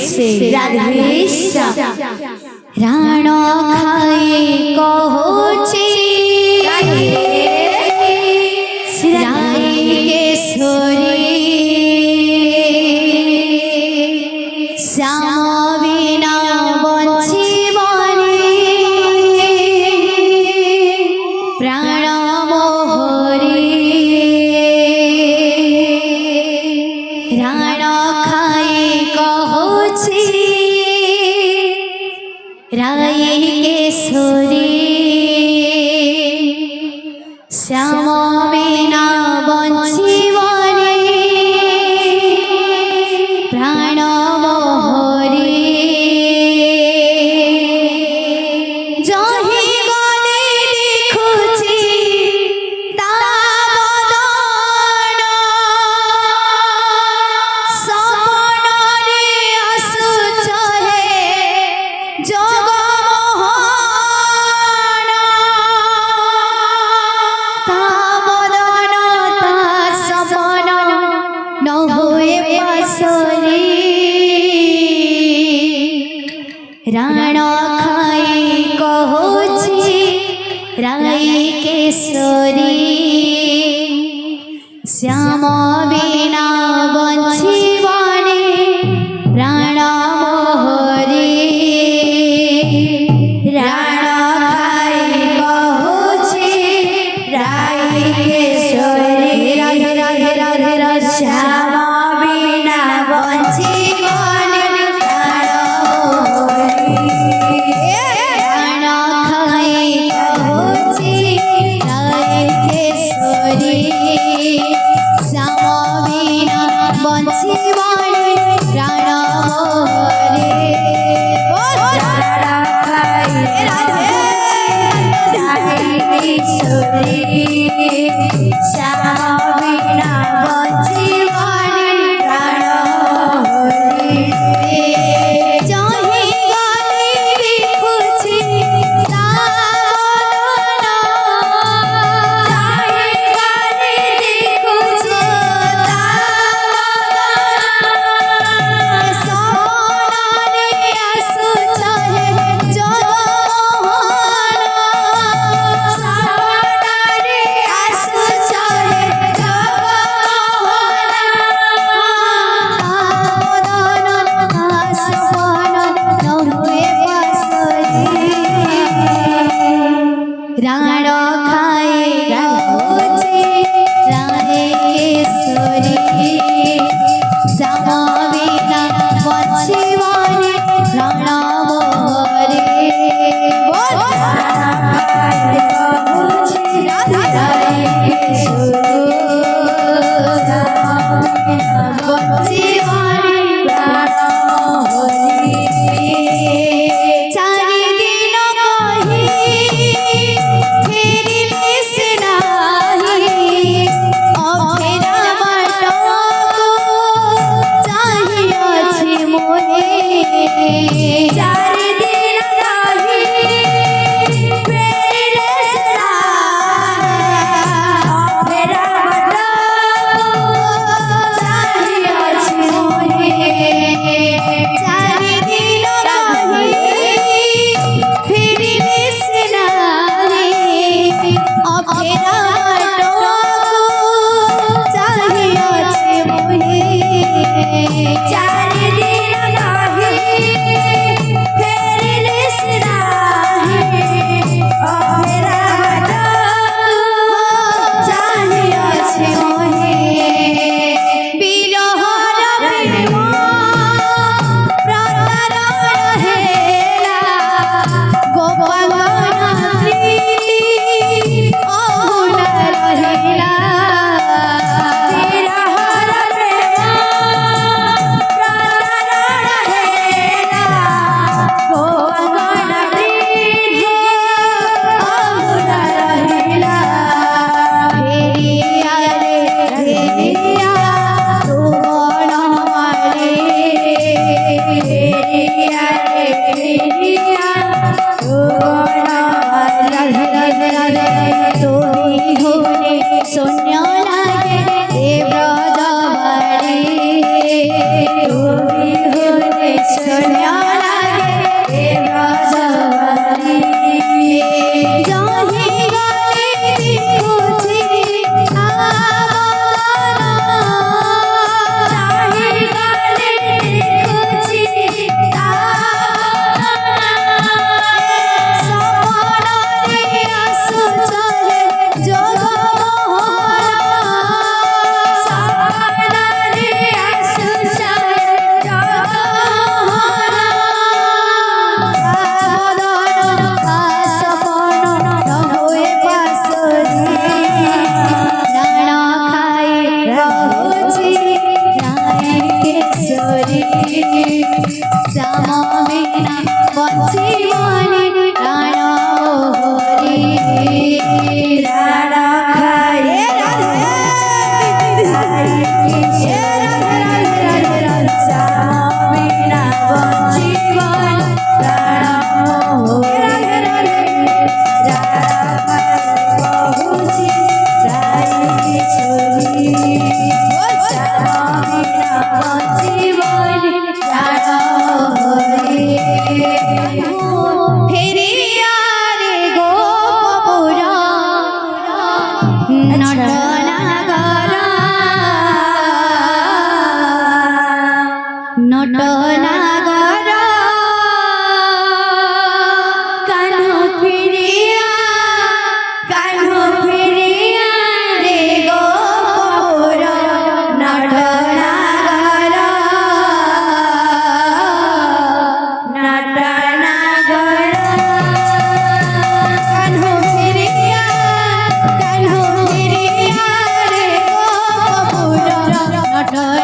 से राधे श्याम राण खाए कहूची राई केशरी श्याम बिना बंचिबनी प्राण मोहरी राण खाए कहूची राई केशरी श्याम बिना बंचिबनी प्राण मोहरी जही गले देखुची ता बदन सपनरे आसुच हे जगमोहन ता बदन ता सपन न होए पासरी राण खाई कहूची राई केशरी श्याम बिना बंचिबनी प्राण मोहरी राण खाई कहूची राई केशरी राधे राधे राधे राधे श्याम बिना बंचिबनी प्राण मोहरी राण खाई कहूची राई केशरी श्याम बिना बंचिबनी प्राण मोहरी राण खाई राई केशरी श्याम बिना बंचिबनी प्राण मोहरी जही गले देखुची ता बदन जही गले देखुची ता बदन सपनरे आसुच हे जगमोहन सपनरे आसुच हे जगमोहन बदन सपन न हुए पासरी राण खाए कहूची राई केशरी श्याम बिना बंचिबनी प्राण मोहरी राण खाए कहूची राई केशरी श्याम बिना बंचिबनी प्राण मोहरी चारि दिन कही फेरिले से नाही अफेरा बाटको चाहिअछि मोरे सुन्या लागे हे ब्रजवारी जही गले दिखुछि आवदना जही गले दिखुछि आवदना सपनारे आसुचले जगमोहन सपनारे आसुचले जगमोहन आवदन सपन रहुए पासरी नाना खाई रहुछि नायकेश्वरी श्याम बिना बंचिबनी प्राण मोहरी राणा खाई श्याम बिना बंचिबनी प्राण मोहरी बहुछि रायकेश्वरी श्याम बिना बंचिबनी प्राण मोहरी फेरिया रे गोपुर नटनागर नटनागर कान्हो फेरिया रे गोपुर नटनागर नटनागर कान्हो फेरिया रे गोपुर नटनागर